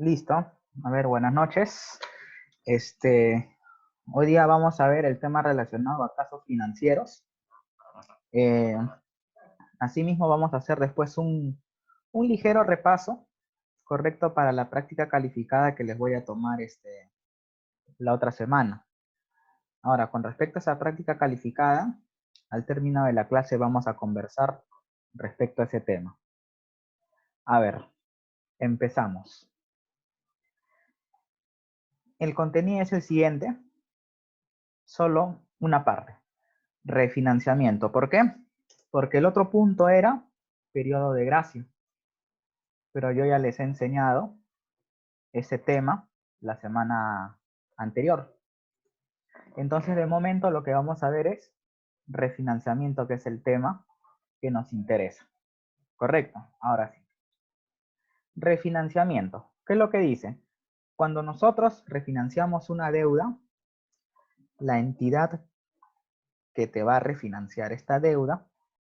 Listo. A ver, buenas noches. Hoy día vamos a ver el tema relacionado a casos financieros. Eh, Asimismo, vamos a hacer después un ligero repaso, correcto, para la práctica calificada que les voy a tomar la otra semana. Ahora, con respecto a esa práctica calificada, al término de la clase vamos a conversar respecto a ese tema. A ver, empezamos. El contenido es el siguiente, solo una parte. Refinanciamiento. ¿Por qué? Porque el otro punto era periodo de gracia, pero yo ya les he enseñado ese tema la semana anterior. Entonces, de momento, lo que vamos a ver es refinanciamiento, que es el tema que nos interesa. ¿Correcto? Ahora sí. Refinanciamiento. ¿Qué es lo que dice? Cuando nosotros refinanciamos una deuda, la entidad que te va a refinanciar esta deuda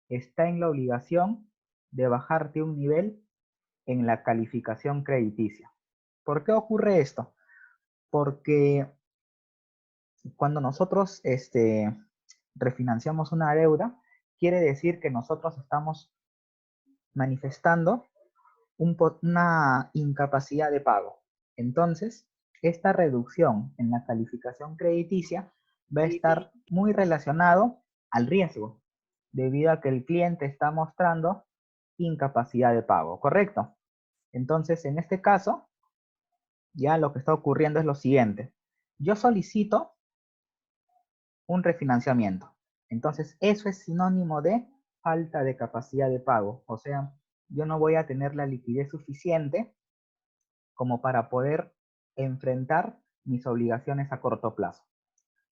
está en la obligación de bajarte un nivel en la calificación crediticia. ¿Por qué ocurre esto? Porque cuando nosotros refinanciamos una deuda, quiere decir que nosotros estamos manifestando una incapacidad de pago. Entonces, esta reducción en la calificación crediticia va a estar muy relacionado al riesgo, debido a que el cliente está mostrando incapacidad de pago, ¿correcto? Entonces, en este caso, ya lo que está ocurriendo es lo siguiente. Yo solicito un refinanciamiento. Entonces, eso es sinónimo de falta de capacidad de pago. O sea, yo no voy a tener la liquidez suficiente como para poder enfrentar mis obligaciones a corto plazo.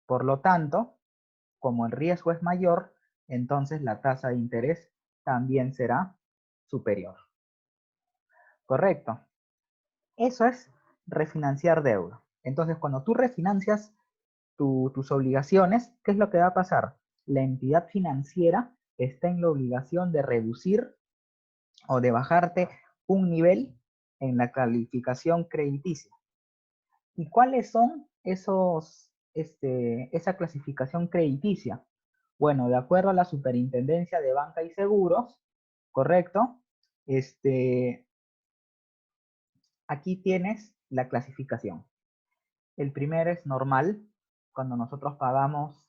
Por lo tanto, como el riesgo es mayor, entonces la tasa de interés también será superior. ¿Correcto? Eso es refinanciar deuda. Entonces, cuando tú refinancias tus obligaciones, ¿qué es lo que va a pasar? La entidad financiera está en la obligación de reducir o de bajarte un nivel en la calificación crediticia. ¿Y cuáles son esa clasificación crediticia? Bueno, de acuerdo a la Superintendencia de Banca y Seguros, ¿correcto? Aquí tienes la clasificación. El primero es normal, cuando nosotros pagamos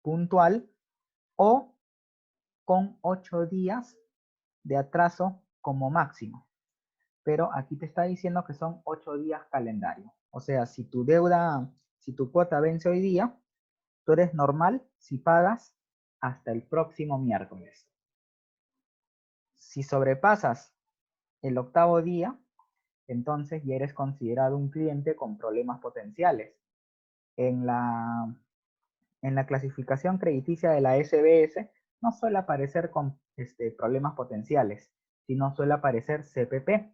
puntual o con 8 días de atraso como máximo. Pero aquí te está diciendo que son 8 días calendario. O sea, si tu deuda, si tu cuota vence hoy día, tú eres normal si pagas hasta el próximo miércoles. Si sobrepasas el octavo día, entonces ya eres considerado un cliente con problemas potenciales. En la, en la clasificación crediticia de la SBS no suele aparecer con problemas potenciales, sino suele aparecer CPP,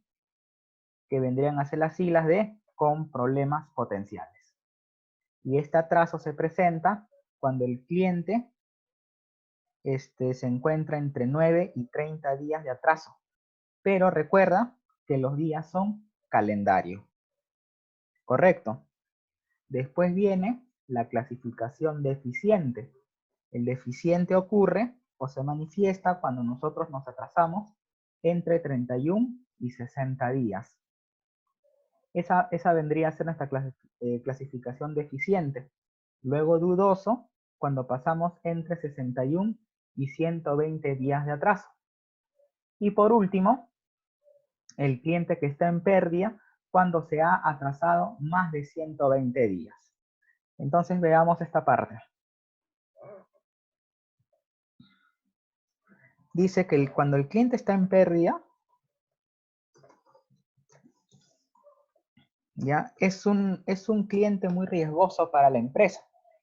que vendrían a ser las siglas de con problemas potenciales. Y este atraso se presenta cuando el cliente se encuentra entre 9 y 30 días de atraso. Pero recuerda que los días son calendario. ¿Correcto? Después viene la clasificación deficiente. El deficiente ocurre o se manifiesta cuando nosotros nos atrasamos entre 31 y 60 días. Esa vendría a ser nuestra clasificación deficiente. Luego dudoso, cuando pasamos entre 61 y 120 días de atraso. Y por último, el cliente que está en pérdida cuando se ha atrasado más de 120 días. Entonces veamos esta parte. Dice que cuando el cliente está en pérdida, ya es un cliente muy riesgoso para la empresa.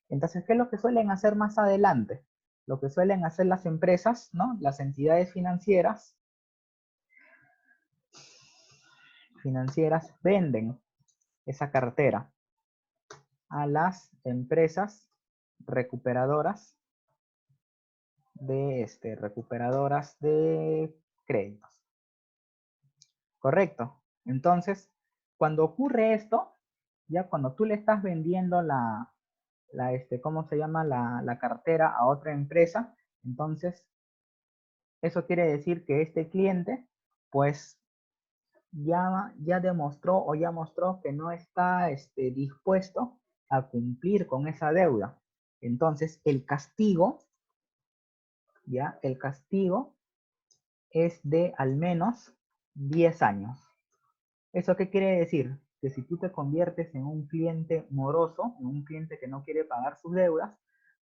Entonces, ¿qué es lo que suelen hacer más adelante? Lo que suelen hacer las empresas, ¿no? Las entidades financieras venden esa cartera a las empresas recuperadoras de créditos. ¿Correcto? Entonces, cuando ocurre esto, ya cuando tú le estás vendiendo ¿cómo se llama? La cartera a otra empresa, entonces eso quiere decir que este cliente, pues, ya demostró o ya mostró que no está dispuesto a cumplir con esa deuda. Entonces, el castigo es de al menos 10 años. ¿Eso qué quiere decir? Que si tú te conviertes en un cliente moroso, en un cliente que no quiere pagar sus deudas,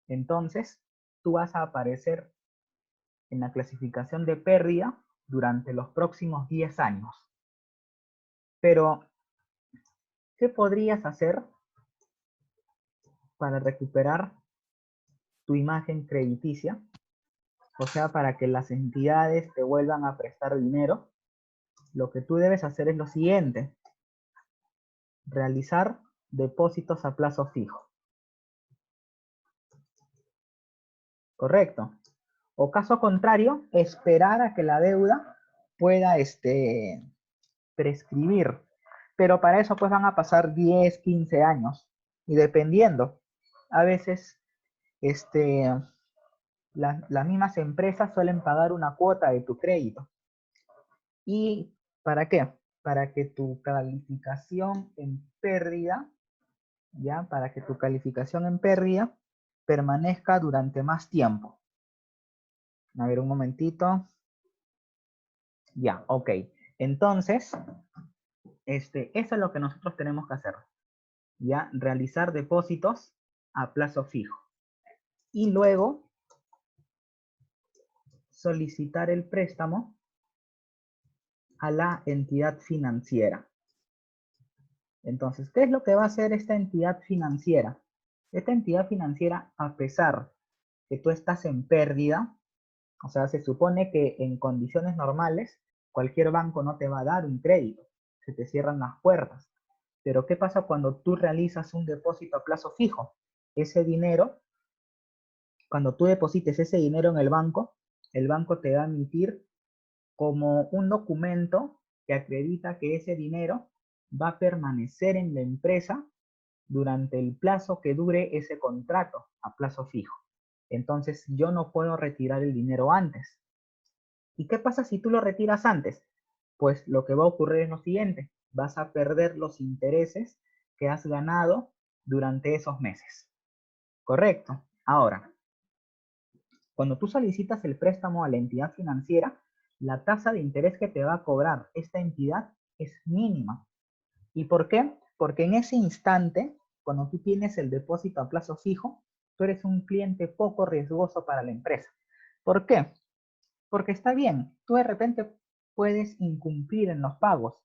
entonces tú vas a aparecer en la clasificación de pérdida durante los próximos 10 años. Pero, ¿qué podrías hacer para recuperar tu imagen crediticia? O sea, para que las entidades te vuelvan a prestar dinero. Lo que tú debes hacer es lo siguiente: realizar depósitos a plazo fijo. ¿Correcto? O caso contrario, esperar a que la deuda pueda prescribir. Pero para eso pues van a pasar 10, 15 años. Y dependiendo, a veces las mismas empresas suelen pagar una cuota de tu crédito. ¿Y para qué? Para que tu calificación en pérdida, ¿ya? Para que tu calificación en pérdida permanezca durante más tiempo. A ver, un momentito. Ya, ok. Entonces, eso es lo que nosotros tenemos que hacer. Ya, realizar depósitos a plazo fijo. Y luego, solicitar el préstamo a la entidad financiera. Entonces, ¿qué es lo que va a hacer esta entidad financiera? Esta entidad financiera, a pesar que tú estás en pérdida, o sea, se supone que en condiciones normales, cualquier banco no te va a dar un crédito, se te cierran las puertas. Pero ¿qué pasa cuando tú realizas un depósito a plazo fijo? Ese dinero, cuando tú deposites ese dinero en el banco te va a emitir como un documento que acredita que ese dinero va a permanecer en la empresa durante el plazo que dure ese contrato a plazo fijo. Entonces yo no puedo retirar el dinero antes. ¿Y qué pasa si tú lo retiras antes? Pues lo que va a ocurrir es lo siguiente: vas a perder los intereses que has ganado durante esos meses. ¿Correcto? Ahora, cuando tú solicitas el préstamo a la entidad financiera, la tasa de interés que te va a cobrar esta entidad es mínima. ¿Y por qué? Porque en ese instante, cuando tú tienes el depósito a plazo fijo, tú eres un cliente poco riesgoso para la empresa. ¿Por qué? Porque está bien, tú de repente puedes incumplir en los pagos,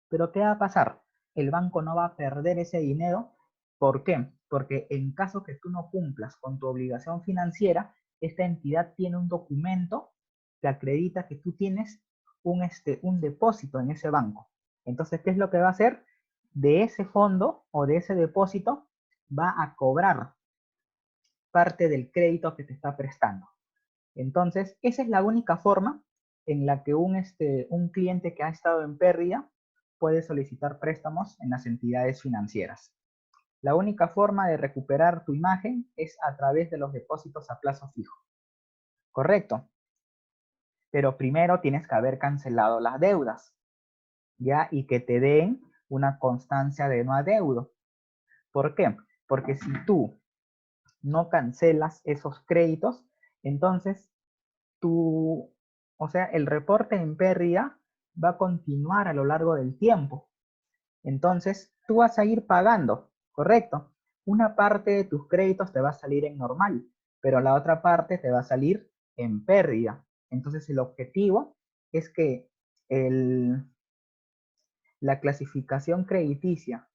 pero ¿qué va a pasar? El banco no va a perder ese dinero. ¿Por qué? Porque en caso que tú no cumplas con tu obligación financiera, esta entidad tiene un documento que acredita que tú tienes un depósito en ese banco. Entonces, ¿qué es lo que va a hacer? De ese fondo o de ese depósito va a cobrar parte del crédito que te está prestando. Entonces, esa es la única forma en la que un cliente que ha estado en pérdida puede solicitar préstamos en las entidades financieras. La única forma de recuperar tu imagen es a través de los depósitos a plazo fijo. ¿Correcto? Pero primero tienes que haber cancelado las deudas, ¿ya? Y que te den una constancia de no adeudo. ¿Por qué? Porque si tú no cancelas esos créditos, entonces o sea, el reporte en pérdida va a continuar a lo largo del tiempo. Entonces, tú vas a ir pagando, ¿correcto? Una parte de tus créditos te va a salir en normal, pero la otra parte te va a salir en pérdida. Entonces, el objetivo es que la clasificación crediticia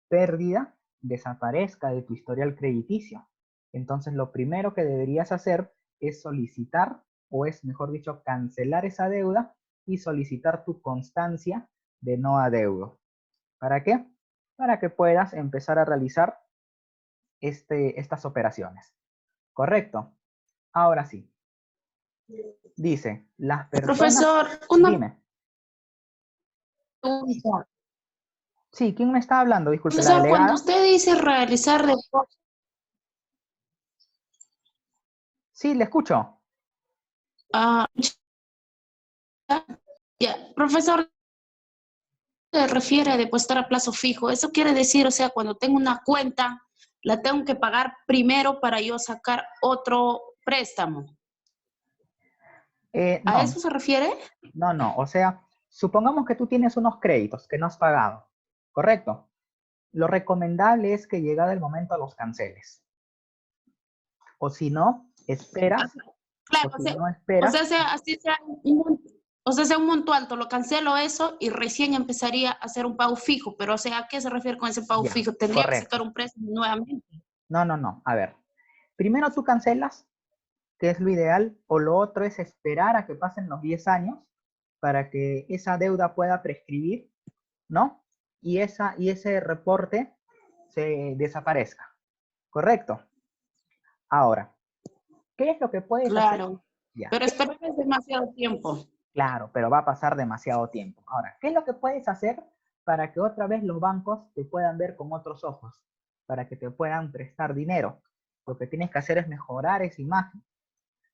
pérdida desaparezca de tu historial crediticio. Entonces, lo primero que deberías hacer es solicitar, o es mejor dicho, cancelar esa deuda y solicitar tu constancia de no adeudo. ¿Para qué? Para que puedas empezar a realizar estas operaciones. ¿Correcto? Ahora sí. Dice, las personas... Profesor, una Dime. pregunta. Sí, ¿quién me está hablando? Disculpe, ¿la Profesor, cuando delegada? usted dice realizar depósitos, Sí, le escucho. ah, ya, profesor, se refiere a depositar a plazo fijo. Eso quiere decir, o sea, cuando tengo una cuenta, la tengo que pagar primero para yo sacar otro préstamo. ¿A No, eso se refiere? no. O sea, supongamos que tú tienes unos créditos que no has pagado, ¿correcto? Lo recomendable es que llegado el momento los canceles. O si no, esperas. Claro, O si no esperas, así sea o sea, sea un monto alto, lo cancelo eso y recién empezaría a hacer un pago fijo, pero o sea, ¿a qué se refiere con ese pago ya, fijo? ¿Tendría que sacar correcto. un préstamo nuevamente? No. A ver, primero tú cancelas, que es lo ideal, o lo otro es esperar a que pasen los 10 años para que esa deuda pueda prescribir, ¿no? Y ese reporte se desaparezca, ¿correcto? Ahora, ¿qué es lo que puedes hacer? Claro, Ya, pero esperar es demasiado tiempo. claro, pero va a pasar demasiado tiempo. Ahora, ¿qué es lo que puedes hacer para que otra vez los bancos te puedan ver con otros ojos? Para que te puedan prestar dinero. Lo que tienes que hacer es mejorar esa imagen.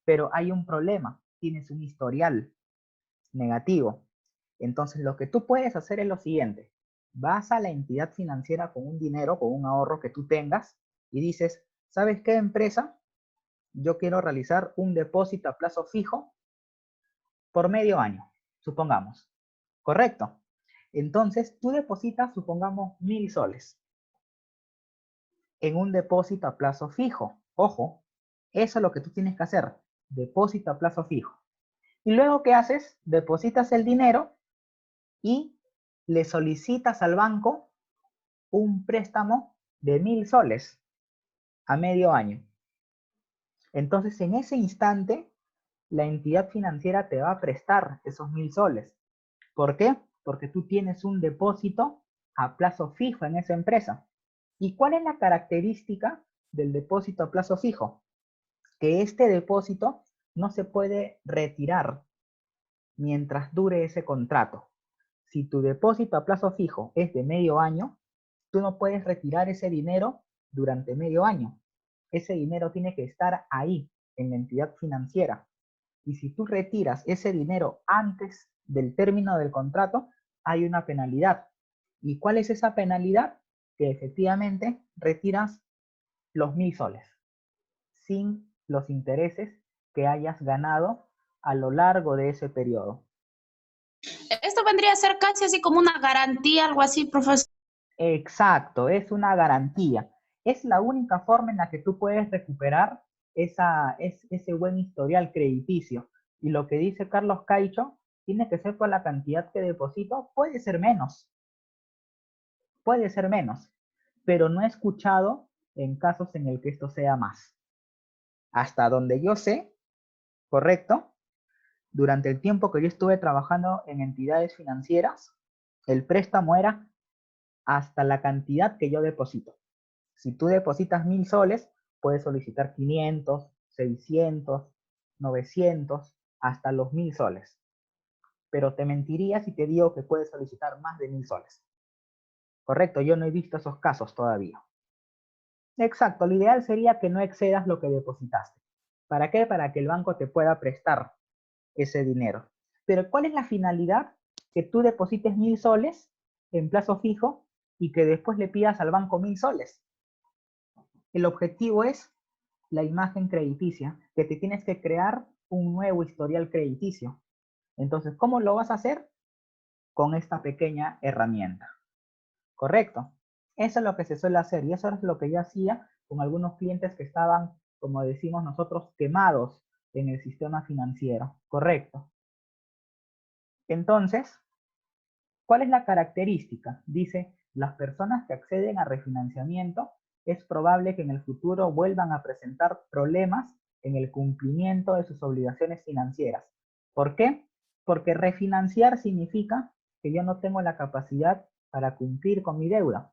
Pero hay un problema, tienes un historial negativo. Entonces, lo que tú puedes hacer es lo siguiente. Vas a la entidad financiera con un dinero, con un ahorro que tú tengas y dices, ¿sabes qué, empresa? Yo quiero realizar un depósito a plazo fijo por medio año, supongamos. ¿Correcto? Entonces, tú depositas, supongamos, 1.000 soles en un depósito a plazo fijo. Ojo, eso es lo que tú tienes que hacer. Depósito a plazo fijo. Y luego, ¿qué haces? Depositas el dinero y le solicitas al banco un préstamo de 1.000 soles a medio año. Entonces, en ese instante, la entidad financiera te va a prestar esos 1.000 soles. ¿Por qué? Porque tú tienes un depósito a plazo fijo en esa empresa. ¿Y cuál es la característica del depósito a plazo fijo? Que este depósito no se puede retirar mientras dure ese contrato. Si tu depósito a plazo fijo es de medio año, tú no puedes retirar ese dinero durante medio año. Ese dinero tiene que estar ahí, en la entidad financiera. Y si tú retiras ese dinero antes del término del contrato, hay una penalidad. ¿Y cuál es esa penalidad? Que efectivamente retiras los 1.000 soles sin los intereses que hayas ganado a lo largo de ese periodo. Esto vendría a ser casi así como una garantía, algo así, profesor. Exacto, es una garantía. Es la única forma en la que tú puedes recuperar ese buen historial crediticio. Y lo que dice Carlos Caicho, tiene que ser por la cantidad que deposito, puede ser menos, pero no he escuchado en casos en el que esto sea más. Hasta donde yo sé, correcto, durante el tiempo que yo estuve trabajando en entidades financieras, el préstamo era hasta la cantidad que yo deposito. Si tú depositas 1.000 soles, puedes solicitar 500, 600, 900, hasta los 1.000 soles. Pero te mentiría si te digo que puedes solicitar más de 1.000 soles. Correcto, yo no he visto esos casos todavía. Exacto, lo ideal sería que no excedas lo que depositaste. ¿Para qué? Para que el banco te pueda prestar ese dinero. Pero ¿cuál es la finalidad? Que tú deposites 1.000 soles en plazo fijo y que después le pidas al banco 1.000 soles. El objetivo es la imagen crediticia, que te tienes que crear un nuevo historial crediticio. Entonces, ¿cómo lo vas a hacer? Con esta pequeña herramienta. ¿Correcto? Eso es lo que se suele hacer y eso es lo que yo hacía con algunos clientes que estaban, como decimos nosotros, quemados en el sistema financiero. Correcto. Entonces, ¿cuál es la característica? Dice, las personas que acceden a refinanciamiento es probable que en el futuro vuelvan a presentar problemas en el cumplimiento de sus obligaciones financieras. ¿Por qué? Porque refinanciar significa que yo no tengo la capacidad para cumplir con mi deuda.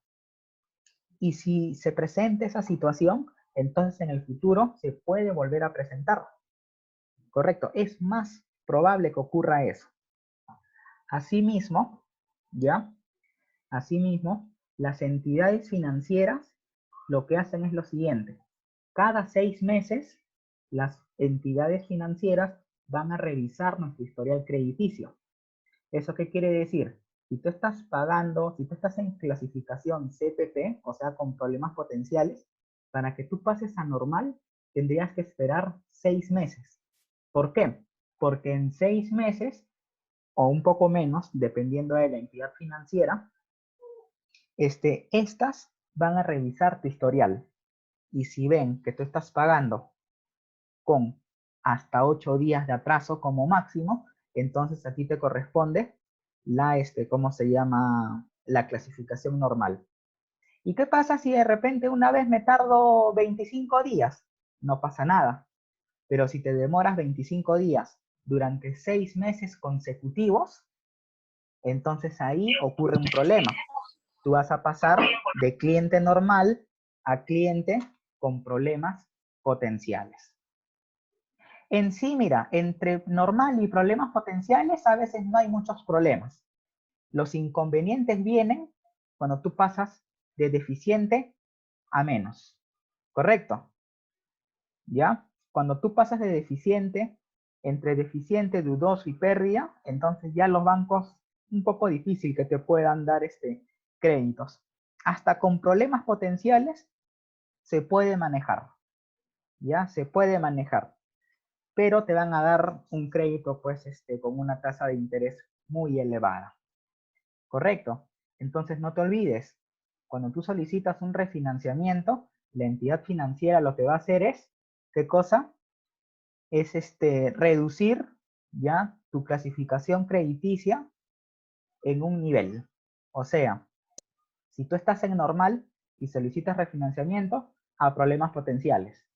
Y si se presenta esa situación, entonces en el futuro se puede volver a presentar. Correcto, es más probable que ocurra eso. Asimismo, ¿ya? Asimismo, las entidades financieras lo que hacen es lo siguiente. Cada 6 meses, las entidades financieras van a revisar nuestro historial crediticio. ¿Eso qué quiere decir? Si tú estás pagando, si tú estás en clasificación CPP, o sea, con problemas potenciales, para que tú pases a normal, tendrías que esperar 6 meses. ¿Por qué? Porque en 6 meses, o un poco menos, dependiendo de la entidad financiera, estas van a revisar tu historial. Y si ven que tú estás pagando con hasta 8 días de atraso como máximo, entonces a ti te corresponde la, ¿cómo se llama? La clasificación normal. ¿Y qué pasa si de repente una vez me tardo 25 días? No pasa nada. Pero si te demoras 25 días durante 6 meses consecutivos, entonces ahí ocurre un problema. Tú vas a pasar de cliente normal a cliente con problemas potenciales. En sí, mira, entre normal y problemas potenciales a veces no hay muchos problemas. Los inconvenientes vienen cuando tú pasas de deficiente a menos. ¿Correcto? ¿Ya? Cuando tú pasas de deficiente, entre deficiente, dudoso y pérdida, entonces ya los bancos un poco difícil que te puedan dar créditos. Hasta con problemas potenciales se puede manejar. ¿Ya? Se puede manejar. Pero te van a dar un crédito pues con una tasa de interés muy elevada. ¿Correcto? Entonces no te olvides, cuando tú solicitas un refinanciamiento, la entidad financiera lo que va a hacer es, ¿qué cosa? Es reducir ya tu clasificación crediticia en un nivel. O sea, si tú estás en normal y solicitas refinanciamiento, a problemas potenciales.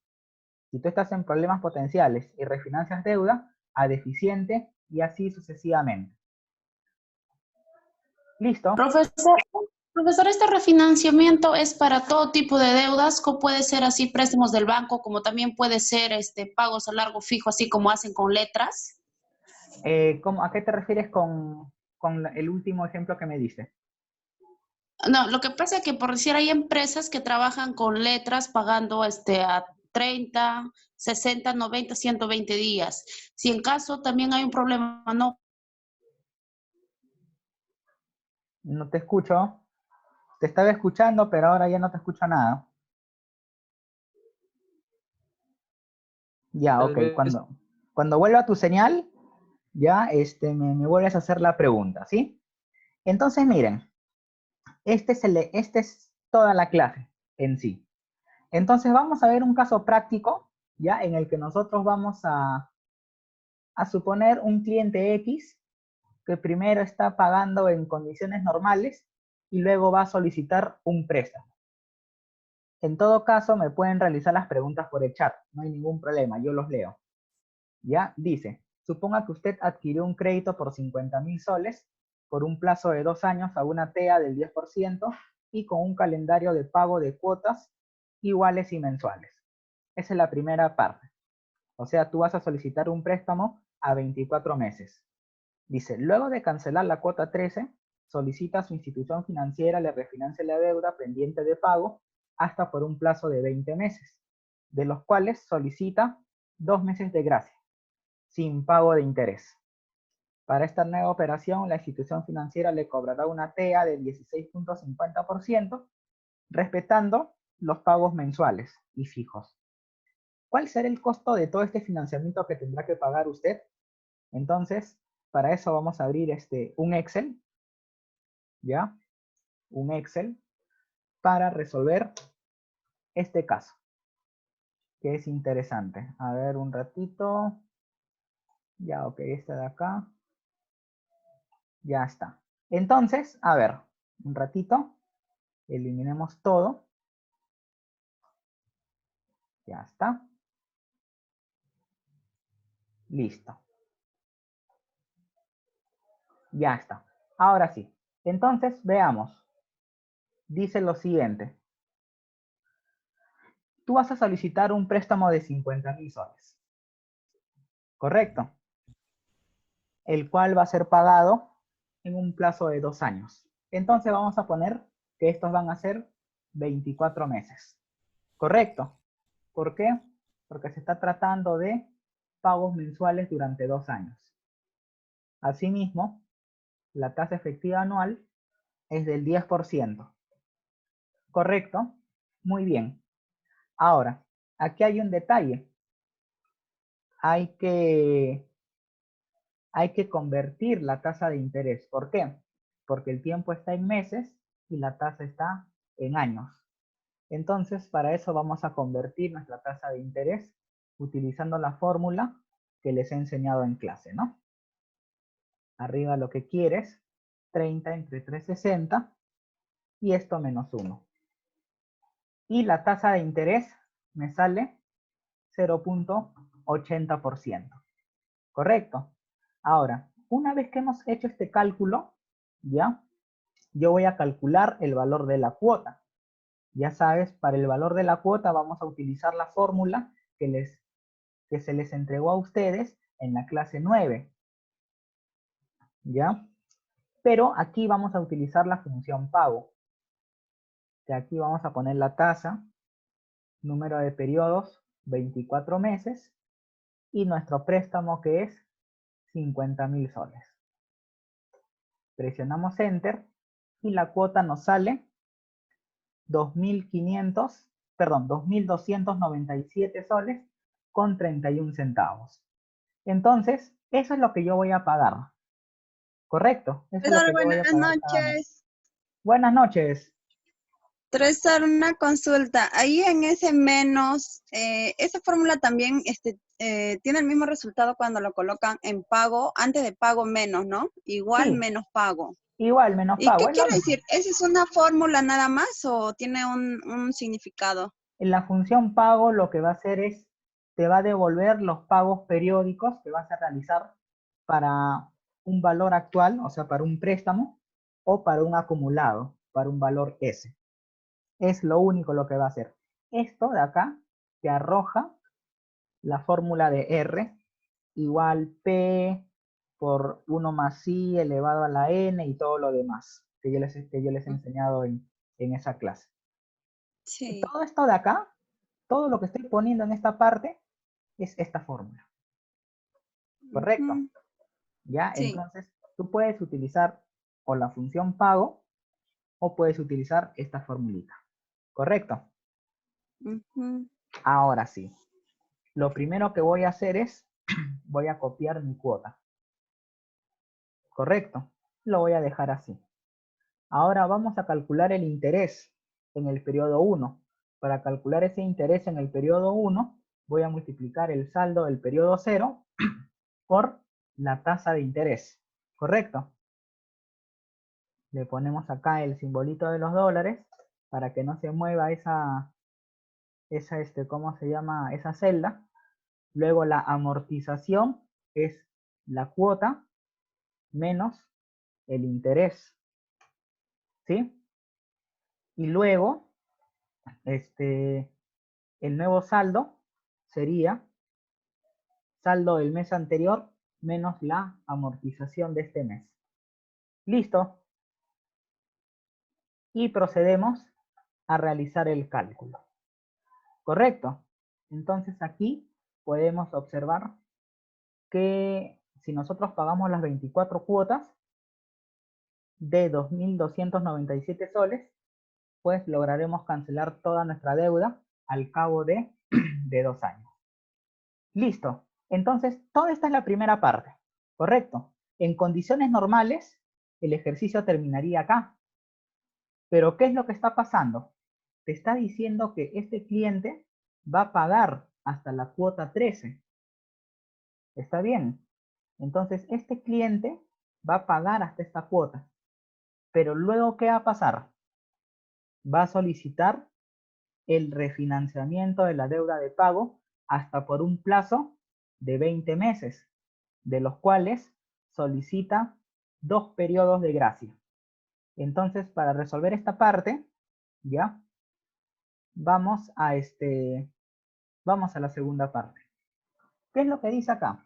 Si tú estás en problemas potenciales y refinancias deuda, a deficiente y así sucesivamente. ¿Listo? Profesor, ¿este refinanciamiento es para todo tipo de deudas? ¿O puede ser así préstamos del banco, como también puede ser pagos a largo fijo, así como hacen con letras? ¿A qué te refieres con el último ejemplo que me diste? No, lo que pasa es que por decir hay empresas que trabajan con letras pagando a 30, 60, 90, 120 días. Si en caso también hay un problema, no. No te escucho. Te estaba escuchando, pero ahora ya no te escucho nada. Ya, Tal ok. vez, Cuando vuelva tu señal, ya me vuelves a hacer la pregunta, ¿sí? Entonces, miren, este es toda la clase en sí. Entonces, vamos a ver un caso práctico, ya, en el que nosotros vamos a suponer un cliente X que primero está pagando en condiciones normales y luego va a solicitar un préstamo. En todo caso, me pueden realizar las preguntas por el chat, no hay ningún problema, yo los leo. Ya, dice, suponga que usted adquirió un crédito por 50.000 soles por un plazo de 2 años a una TEA del 10% y con un calendario de pago de cuotas iguales y mensuales. Esa es la primera parte. O sea, tú vas a solicitar un préstamo a 24 meses. Dice, luego de cancelar la cuota 13, solicita a su institución financiera le refinancie la deuda pendiente de pago hasta por un plazo de 20 meses, de los cuales solicita 2 meses de gracia, sin pago de interés. Para esta nueva operación, la institución financiera le cobrará una TEA de 16.50%, respetando los pagos mensuales y fijos. ¿Cuál será el costo de todo este financiamiento que tendrá que pagar usted? Entonces, para eso vamos a abrir un Excel, ¿ya? Un Excel para resolver este caso, que es interesante. A ver, un ratito. Ya, ok, este de acá. Ya está. Entonces, a ver, un ratito. Eliminemos todo. Ya está. Listo. Ya está. Ahora sí. Entonces, veamos. Dice lo siguiente. Tú vas a solicitar un préstamo de 50.000 soles. ¿Correcto? El cual va a ser pagado en un plazo de 2 años. Entonces vamos a poner que estos van a ser 24 meses. ¿Correcto? ¿Por qué? Porque se está tratando de pagos mensuales durante 2 años. Asimismo, la tasa efectiva anual es del 10%. ¿Correcto? Muy bien. Ahora, aquí hay un detalle. Hay que convertir la tasa de interés. ¿Por qué? Porque el tiempo está en meses y la tasa está en años. Entonces, para eso vamos a convertir nuestra tasa de interés utilizando la fórmula que les he enseñado en clase, ¿no? Arriba lo que quieres, 30 entre 360 y esto menos 1. Y la tasa de interés me sale 0.80%. ¿Correcto? Ahora, una vez que hemos hecho este cálculo, ¿ya? Yo voy a calcular el valor de la cuota. Ya sabes, para el valor de la cuota vamos a utilizar la fórmula que se les entregó a ustedes en la clase 9. ¿Ya? Pero aquí vamos a utilizar la función pago. Que aquí vamos a poner la tasa, número de periodos, 24 meses, y nuestro préstamo que es 50.000 soles. Presionamos Enter y la cuota nos sale 2.297 soles con 31 centavos. Entonces, eso es lo que yo voy a pagar. ¿Correcto? Eso es lo Profesor, que yo voy a buenas pagar cada mes. noches. Buenas noches. Profesor, una consulta. Ahí en ese menos, esa fórmula también tiene el mismo resultado cuando lo colocan en pago, antes de pago menos, ¿no? Igual Sí, menos pago. igual, menos ¿Y pago. qué Es lo quiere mismo. decir? ¿Esa es una fórmula nada más o tiene un significado? En la función pago lo que va a hacer es, te va a devolver los pagos periódicos que vas a realizar para un valor actual, o sea, para un préstamo, o para un acumulado, para un valor S. Es lo único lo que va a hacer. Esto de acá te arroja la fórmula de R igual P por 1 más I elevado a la N y todo lo demás que yo les he enseñado en esa clase. Sí. Todo esto de acá, todo lo que estoy poniendo en esta parte es esta fórmula. ¿Correcto? Ujú. ¿Ya? Sí. Entonces, tú puedes utilizar o la función pago o puedes utilizar esta formulita. ¿Correcto? Ujú. Ahora sí. Lo primero que voy a hacer es, voy a copiar mi cuota. ¿Correcto? Lo voy a dejar así. Ahora vamos a calcular el interés en el periodo 1. Para calcular ese interés en el periodo 1, voy a multiplicar el saldo del periodo 0 por la tasa de interés. ¿Correcto? Le ponemos acá el simbolito de los dólares para que no se mueva ¿cómo se llama? Esa celda. Luego la amortización es la cuota menos el interés. ¿Sí? Y luego, el nuevo saldo sería saldo del mes anterior menos la amortización de este mes. Listo. Y procedemos a realizar el cálculo. ¿Correcto? Entonces aquí podemos observar que si nosotros pagamos las 24 cuotas de 2.297 soles, pues lograremos cancelar toda nuestra deuda al cabo de 2 años. Listo. Entonces, toda esta es la primera parte. ¿Correcto? En condiciones normales, el ejercicio terminaría acá. Pero, ¿qué es lo que está pasando? Te está diciendo que este cliente va a pagar hasta la cuota 13. ¿Está bien? Entonces, este cliente va a pagar hasta esta cuota. Pero luego, ¿qué va a pasar? Va a solicitar el refinanciamiento de la deuda de pago hasta por un plazo de 20 meses, de los cuales solicita 2 periodos de gracia. Entonces, para resolver esta parte, ¿ya? Vamos a la segunda parte. ¿Qué es lo que dice acá?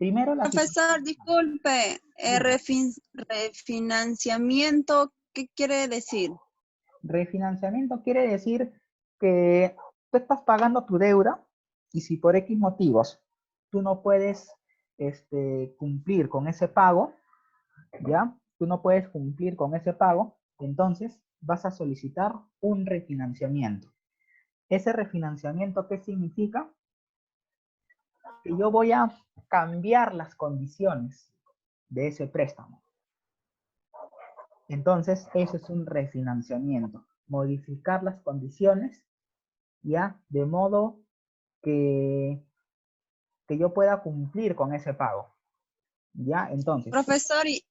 Primero la Profesor, disculpe, refinanciamiento, ¿qué quiere decir? refinanciamiento quiere decir que tú estás pagando tu deuda y si por X motivos tú no puedes cumplir con ese pago, ¿ya? Tú no puedes cumplir con ese pago, entonces vas a solicitar un refinanciamiento. ¿Ese refinanciamiento qué significa? Que yo voy a cambiar las condiciones de ese préstamo. Entonces, eso es un refinanciamiento. Modificar las condiciones, ¿ya? De modo que yo pueda cumplir con ese pago. ¿Ya? Entonces. Profesor, y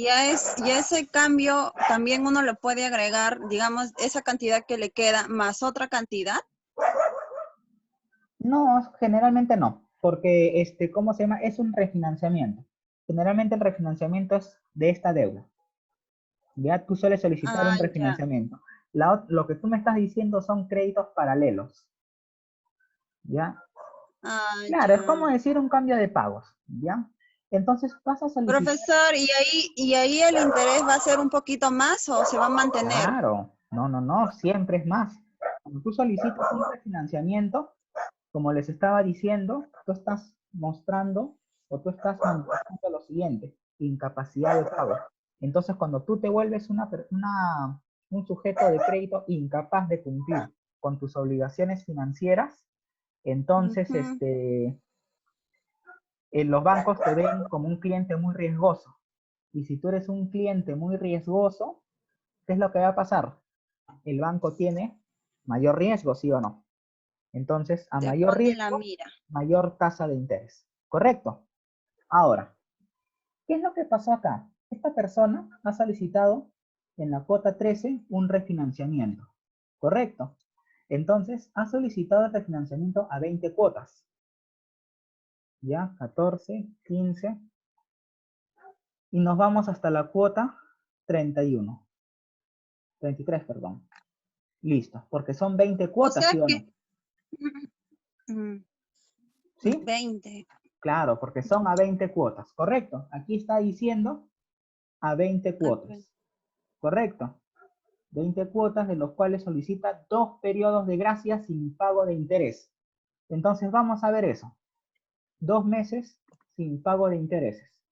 a ese cambio también uno le puede agregar, digamos, esa cantidad que le queda más otra cantidad. No, generalmente no, porque ¿cómo se llama? Es un refinanciamiento. Generalmente el refinanciamiento es de esta deuda. Ya tú sueles solicitar un Ya. refinanciamiento. Lo que tú me estás diciendo son créditos paralelos. ¿Ya? Claro, es como Ya. decir un cambio de pagos. ¿Ya? Entonces vas a solicitar. Profesor, ¿y ahí el interés va a ser un poquito más o se va a mantener? Claro, no, siempre es más. Cuando tú solicitas un refinanciamiento, como les estaba diciendo, tú estás mostrando o tú estás manifestando lo siguiente, incapacidad de pago. Entonces, cuando tú te vuelves un sujeto de crédito incapaz de cumplir con tus obligaciones financieras, entonces los bancos te ven como un cliente muy riesgoso. Y si tú eres un cliente muy riesgoso, ¿qué es lo que va a pasar? El banco tiene mayor riesgo, ¿sí o no? Entonces, a Te mayor pone la riesgo, mira. mayor tasa de interés. ¿Correcto? Ahora, ¿qué es lo que pasó acá? Esta persona ha solicitado en la cuota 13 un refinanciamiento. ¿Correcto? Entonces, ha solicitado el refinanciamiento a 20 cuotas. ¿Ya? 14, 15. Y nos vamos hasta la cuota 31. 33, perdón. Listo, porque son 20 O cuotas, sea ¿sí o no? que ¿Sí? 20. Claro, porque son a 20 cuotas, ¿correcto? Aquí está diciendo a 20 Ok. cuotas, ¿correcto? 20 cuotas de los cuales solicita 2 periodos de gracia sin pago de interés. Entonces vamos a ver eso. 2 meses sin pago de intereses.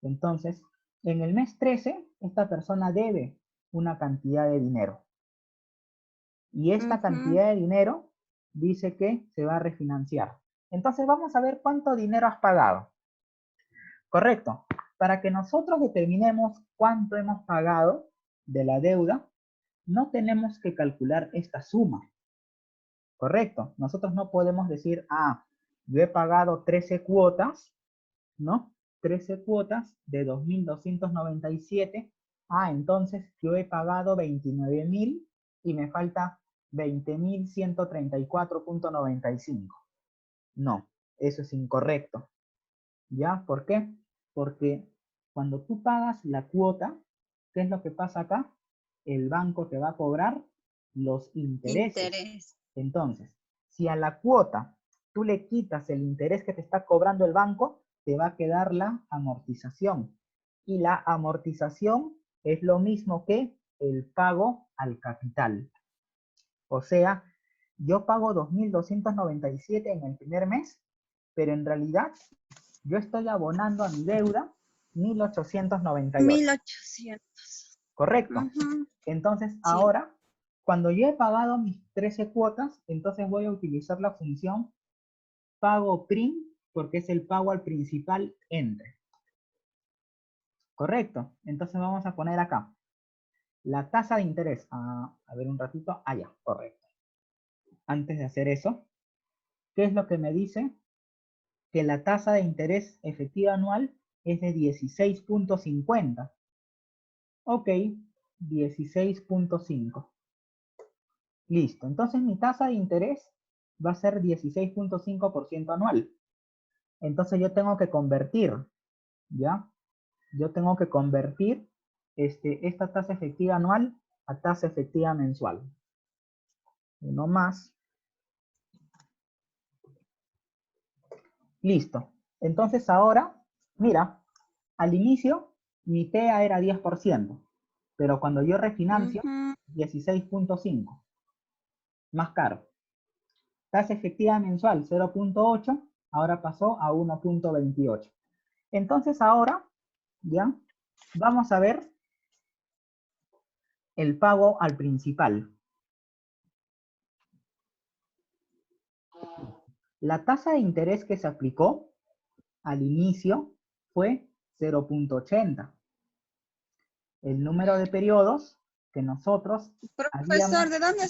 Entonces, en el mes 13, esta persona debe una cantidad de dinero. Y esta cantidad de dinero dice que se va a refinanciar. Entonces vamos a ver cuánto dinero has pagado. Correcto. Para que nosotros determinemos cuánto hemos pagado de la deuda, no tenemos que calcular esta suma. Correcto. Nosotros no podemos decir, yo he pagado 13 cuotas, ¿no? 13 cuotas de 2.297. Entonces yo he pagado 29.000 y me falta 20.134.95. No, eso es incorrecto. ¿Ya? ¿Por qué? Porque cuando tú pagas la cuota, ¿qué es lo que pasa acá? El banco te va a cobrar los intereses. Interés. Entonces, si a la cuota tú le quitas el interés que te está cobrando el banco, te va a quedar la amortización. Y la amortización es lo mismo que el pago al capital. O sea, yo pago 2.297 en el primer mes, pero en realidad yo estoy abonando a mi deuda 1.898. 1800. Correcto. Entonces, Sí. ahora, cuando yo he pagado mis 13 cuotas, entonces voy a utilizar la función pago prim, porque es el pago al principal entre. Correcto. Entonces vamos a poner acá la tasa de interés. A ver un ratito. Ya, correcto. Antes de hacer eso, ¿qué es lo que me dice? Que la tasa de interés efectiva anual es de 16.50. Ok, 16.5. Listo. Entonces mi tasa de interés va a ser 16.5% anual. Entonces yo tengo que convertir, ¿ya? Yo tengo que convertir esta tasa efectiva anual a tasa efectiva mensual. Uno más. Listo. Entonces ahora, mira, al inicio mi TEA era 10%, pero cuando yo refinancio, 16.5, más caro. Tasa efectiva mensual 0.8, ahora pasó a 1.28. Entonces ahora, ya, vamos a ver el pago al principal. La tasa de interés que se aplicó al inicio fue 0.80. El número de periodos que nosotros Profesor, habíamos... ¿de dónde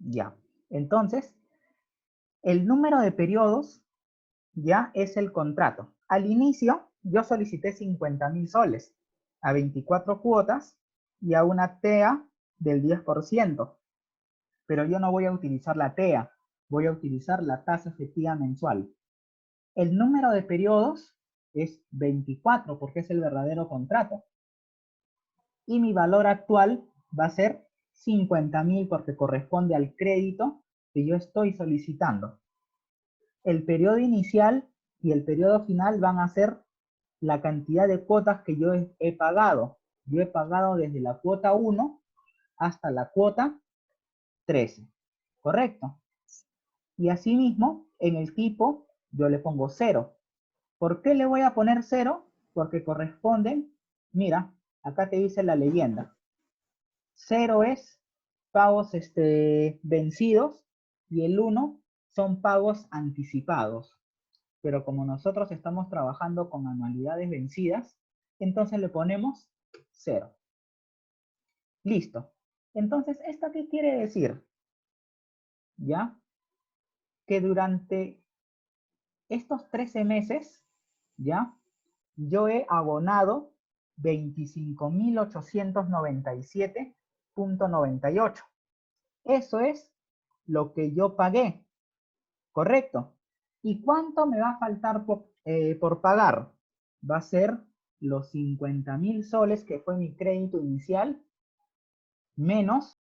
Ya. Entonces, el número de periodos ya es el contrato. Al inicio, yo solicité 50.000 soles a 24 cuotas y a una TEA del 10%. Pero yo no voy a utilizar la TEA, voy a utilizar la tasa efectiva mensual. El número de periodos es 24 porque es el verdadero contrato. Y mi valor actual va a ser 50.000 porque corresponde al crédito que yo estoy solicitando. El periodo inicial y el periodo final van a ser la cantidad de cuotas que yo he pagado. Yo he pagado desde la cuota 1 hasta la cuota 13, ¿correcto? Y asimismo, en el tipo, yo le pongo 0. ¿Por qué le voy a poner 0? Porque corresponden, mira, acá te dice la leyenda. 0 es pagos vencidos y el 1 son pagos anticipados. Pero como nosotros estamos trabajando con anualidades vencidas, entonces le ponemos 0. Listo. Entonces, ¿esto qué quiere decir? ¿Ya? Que durante estos 13 meses, ¿ya? Yo he abonado 25.897.98. Eso es lo que yo pagué, ¿correcto? ¿Y cuánto me va a faltar por pagar? Va a ser los 50.000 soles que fue mi crédito inicial, menos